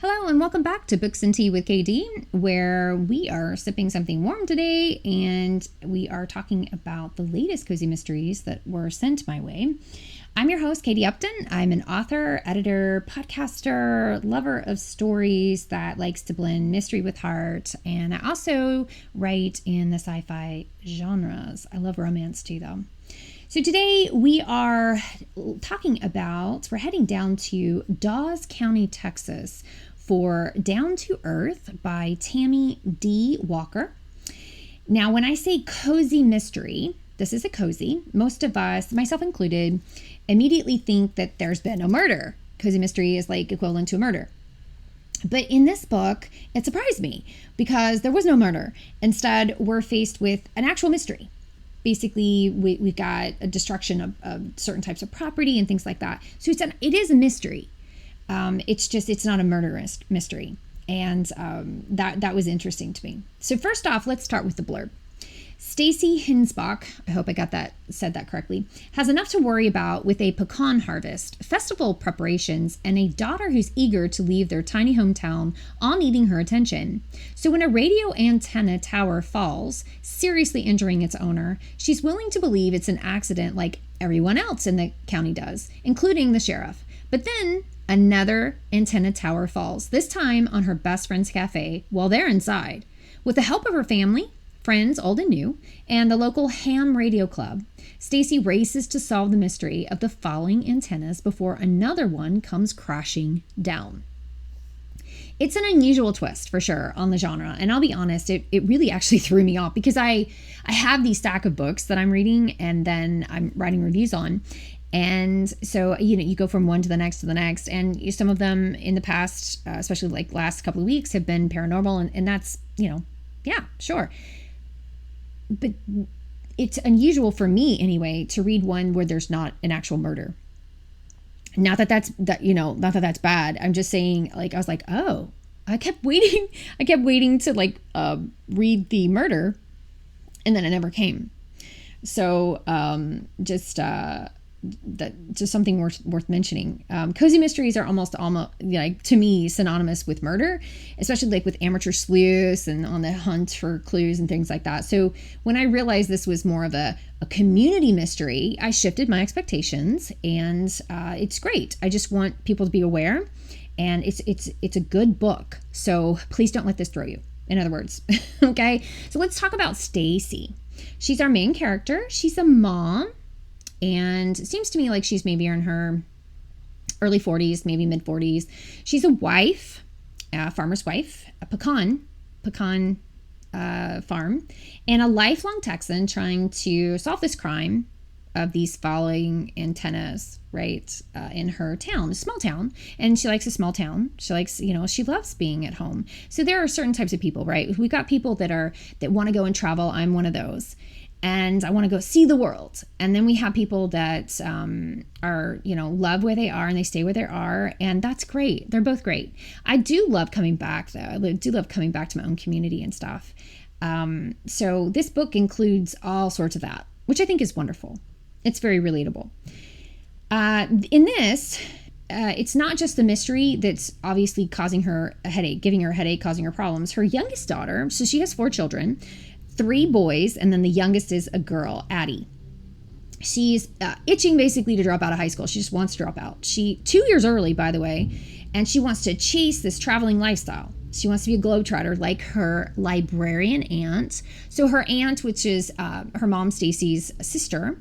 Hello and welcome back to Books and Tea with KD, where we are sipping something warm today and we are talking about the latest cozy mysteries that were sent my way. I'm your host, Katie Upton. I'm an author, editor, podcaster, lover of stories that likes to blend mystery with heart, and I also write in the sci-fi genres. I love romance too, though. So today we are we're heading down to Daws County, Texas for Down to Earth by Tammy D. Walker. Now, when I say cozy mystery, this is a cozy. Most of us, myself included, immediately think that there's been a murder. Cozy mystery is like equivalent to a murder. But in this book, it surprised me because there was no murder. Instead, we're faced with an actual mystery. Basically, we've got a destruction of certain types of property and things like that. So it is a mystery. It's not a murderous mystery. And that was interesting to me. So first off, let's start with the blurb. Stacey Hinsbach, I hope I said that correctly, has enough to worry about with a pecan harvest, festival preparations, and a daughter who's eager to leave their tiny hometown, all needing her attention. So when a radio antenna tower falls, seriously injuring its owner, she's willing to believe it's an accident like everyone else in the county does, including the sheriff. But then another antenna tower falls, this time on her best friend's cafe while they're inside. With the help of her family, friends, old and new, and the local ham radio club, Stacey races to solve the mystery of the falling antennas before another one comes crashing down. It's an unusual twist, for sure, on the genre, and I'll be honest, it really actually threw me off because I have these stack of books that I'm reading and then I'm writing reviews on. And so, you go from one to the next, and some of them in the past, especially like last couple of weeks, have been paranormal, and that's, yeah, sure. But it's unusual for me anyway to read one where there's not an actual murder. Not that that's bad. I'm just saying, like, I was like, oh, I kept waiting to read the murder, and then it never came. So just something worth mentioning. Cozy mysteries are almost to me synonymous with murder, especially like with amateur sleuths and on the hunt for clues and things like that. So when I realized this was more of a community mystery, I shifted my expectations, and it's great. I just want people to be aware, and it's a good book. So please don't let this throw you. In other words, okay. So let's talk about Stacey. She's our main character. She's a mom. And it seems to me like she's maybe in her early 40s, maybe mid 40s. She's a wife, a farmer's wife, a pecan farm, and a lifelong Texan trying to solve this crime of these falling antennas, right, in her town, a small town. And she likes a small town. She likes, she loves being at home. So there are certain types of people, right? We've got people that want to go and travel. I'm one of those. And I want to go see the world. And then we have people that are, love where they are and they stay where they are. And that's great. They're both great. I do love coming back, though. I do love coming back to my own community and stuff. So this book includes all sorts of that, which I think is wonderful. It's very relatable. In this, it's not just the mystery that's obviously causing her a headache, giving her a headache, causing her problems. Her youngest daughter, so she has 4 children, 3 boys, and then the youngest is a girl, Addie. She's itching basically to drop out of high school. She just wants to drop out. 2 years early, by the way, and she wants to chase this traveling lifestyle. She wants to be a globetrotter like her librarian aunt. So her aunt, which is her mom, Stacey's sister,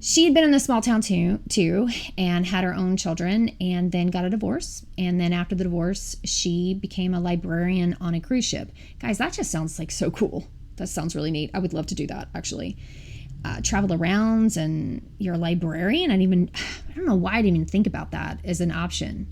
she had been in a small town too, and had her own children, and then got a divorce. And then after the divorce, she became a librarian on a cruise ship. Guys, that just sounds like so cool. That sounds really neat. I would love to do that, actually. Travel around, and you're a librarian. I don't know why I didn't even think about that as an option.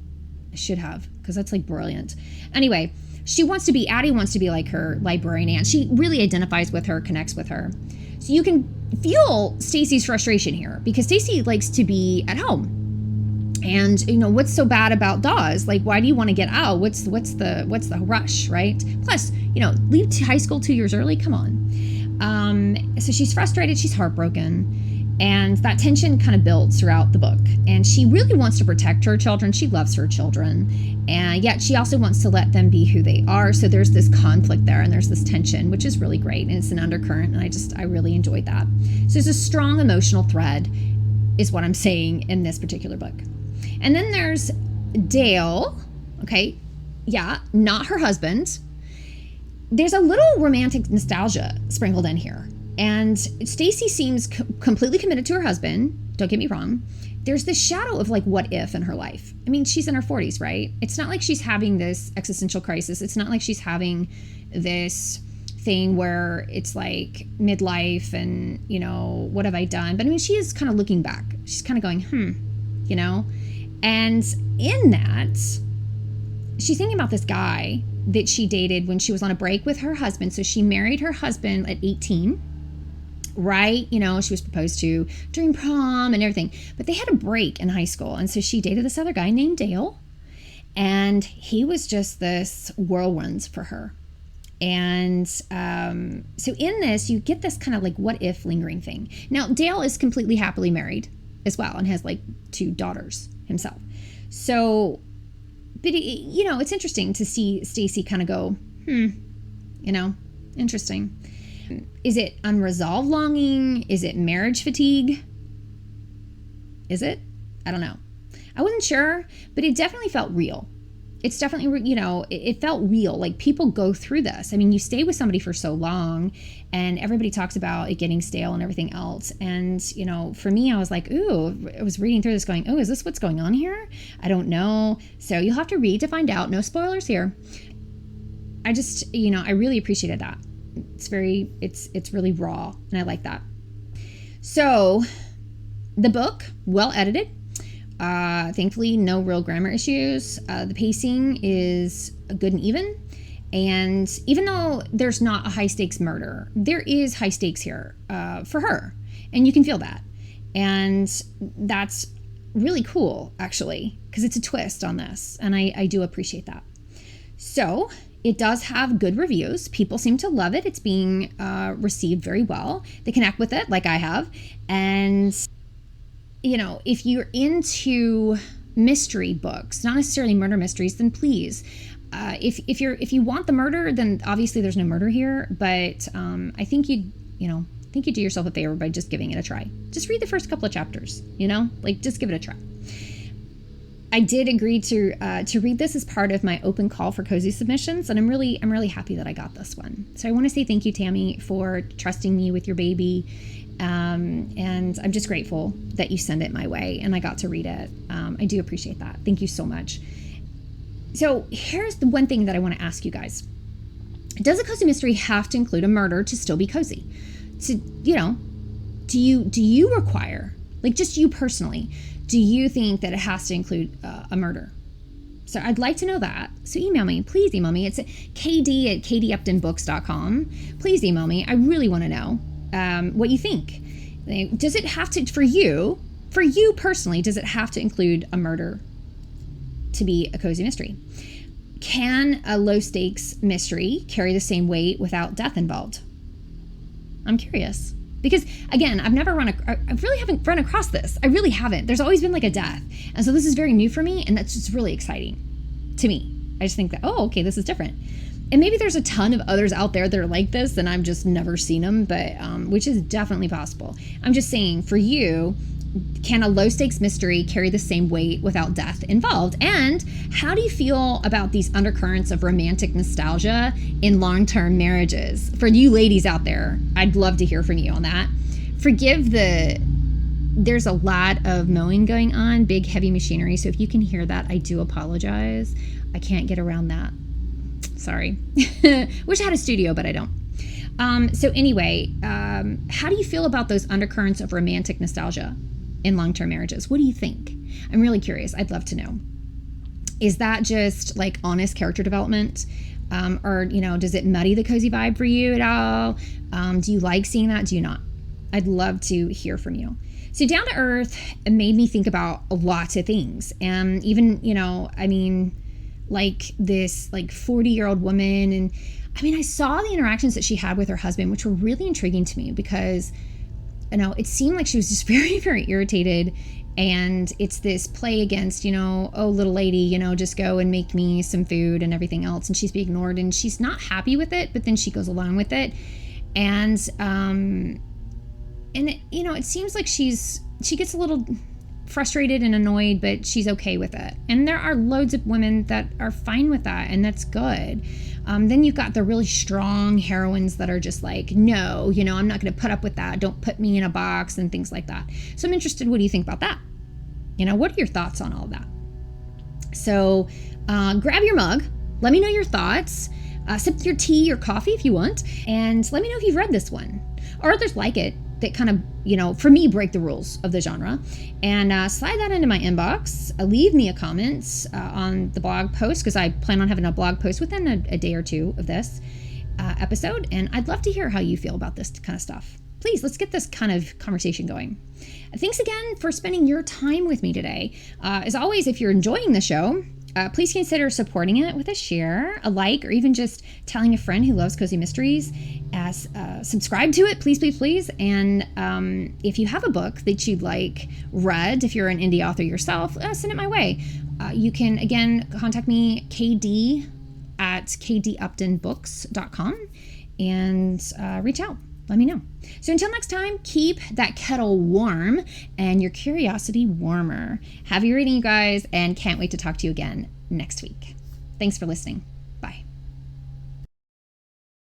I should have, because that's like brilliant. Anyway, Addie wants to be like her librarian aunt. She really identifies with her, connects with her. So you can feel Stacey's frustration here because Stacey likes to be at home. And what's so bad about Daws? Like, why do you want to get out? What's the rush, right? Plus, leave high school 2 years early. Come on. So she's frustrated. She's heartbroken. And that tension kind of builds throughout the book. And she really wants to protect her children. She loves her children. And yet she also wants to let them be who they are. So there's this conflict there and there's this tension, which is really great. And it's an undercurrent. And I really enjoyed that. So there's a strong emotional thread is what I'm saying in this particular book. And then there's Dale. Okay. Yeah. Not her husband. There's a little romantic nostalgia sprinkled in here. And Stacey seems completely committed to her husband. Don't get me wrong. There's this shadow of like, what if in her life? I mean, she's in her 40s, right? It's not like she's having this existential crisis. It's not like she's having this thing where it's like midlife and, you know, what have I done? But I mean, she is kind of looking back. She's kind of going, you know? And in that, she's thinking about this guy that she dated when she was on a break with her husband. So she married her husband at 18. Right? You know, she was proposed to during prom and everything, but they had a break in high school. And so she dated this other guy named Dale, and he was just this whirlwind for her. And so in this, you get this kind of like what if lingering thing. Now, Dale is completely happily married as well and has like 2 daughters himself. So, but you know, it's interesting to see Stacey kind of go, you know, interesting. Is it unresolved longing? Is it marriage fatigue? Is it? I don't know. I wasn't sure, but it definitely felt real. It's definitely, you know, it felt real. Like people go through this. I mean, you stay with somebody for so long and everybody talks about it getting stale and everything else. And, you know, for me, I was like, ooh, I was reading through this going, oh, is this what's going on here? I don't know. So you'll have to read to find out. No spoilers here. I just, you know, I really appreciated that. It's really raw and I like that. So the book, well edited. Thankfully, no real grammar issues. The pacing is good and even. And even though there's not a high stakes murder, there is high stakes here for her. And you can feel that. And that's really cool, actually, because it's a twist on this. And I do appreciate that. So it does have good reviews. People seem to love it. It's being received very well. They connect with it like I have. And, you know, if you're into mystery books, not necessarily murder mysteries, then please, if you want the murder, then obviously there's no murder here. But I think you do yourself a favor by just giving it a try. Just read the first couple of chapters, you know, like just give it a try. I did agree to read this as part of my open call for cozy submissions, and I'm really happy that I got this one. So I want to say thank you, Tammy, for trusting me with your baby, and I'm just grateful that you sent it my way and I got to read it. I do appreciate that. Thank you so much. So here's the one thing that I want to ask you guys: does a cozy mystery have to include a murder to still be cozy? Do you require, like just you personally? Do you think that it has to include a murder? So I'd like to know that. So email me. Please email me. It's kd@kduptonbooks.com. Please email me. I really want to know what you think. Does it have to, for you personally, does it have to include a murder to be a cozy mystery? Can a low stakes mystery carry the same weight without death involved? I'm curious. Because again, I really haven't run across this. I really haven't. There's always been like a death. And so this is very new for me, and that's just really exciting to me. I just think that, oh, okay, this is different. And maybe there's a ton of others out there that are like this and I've just never seen them, but which is definitely possible. I'm just saying, for you, can a low stakes mystery carry the same weight without death involved? And how do you feel about these undercurrents of romantic nostalgia in long-term marriages? For you ladies out there, I'd love to hear from you on that. There's a lot of mowing going on, big heavy machinery. So if you can hear that, I do apologize. I can't get around that. Sorry. Wish I had a studio, but I don't. So anyway, how do you feel about those undercurrents of romantic nostalgia in long-term marriages? What do you think? I'm really curious. I'd love to know. Is that just like honest character development? Or, does it muddy the cozy vibe for you at all? Do you like seeing that? Do you not? I'd love to hear from you. So Down to Earth, it made me think about lots of things. And even, like this 40-year-old woman. And I saw the interactions that she had with her husband, which were really intriguing to me because it seemed like she was just very, very irritated. And it's this play against, oh, little lady, just go and make me some food and everything else. And she's being ignored and she's not happy with it, but then she goes along with it. And it seems like she gets a little frustrated and annoyed, but she's okay with it. And there are loads of women that are fine with that, and that's good. Then you've got the really strong heroines that are just like, no, I'm not going to put up with that. Don't put me in a box and things like that. So I'm interested, what do you think about that? What are your thoughts on all of that? So grab your mug. Let me know your thoughts. Sip your tea or coffee if you want. And let me know if you've read this one or others like it that kind of, for me, break the rules of the genre. And slide that into my inbox. Leave me a comment on the blog post, because I plan on having a blog post within a day or two of this episode. And I'd love to hear how you feel about this kind of stuff. Please, let's get this kind of conversation going. Thanks again for spending your time with me today. As always, if you're enjoying the show, please consider supporting it with a share, a like, or even just telling a friend who loves cozy mysteries. Subscribe to it, please, please, please. And if you have a book that you'd like read, if you're an indie author yourself, send it my way. You can, again, contact me, KD at kduptonbooks.com, and reach out. Let me know. So until next time, keep that kettle warm and your curiosity warmer. Happy reading, you guys, and can't wait to talk to you again next week. Thanks for listening.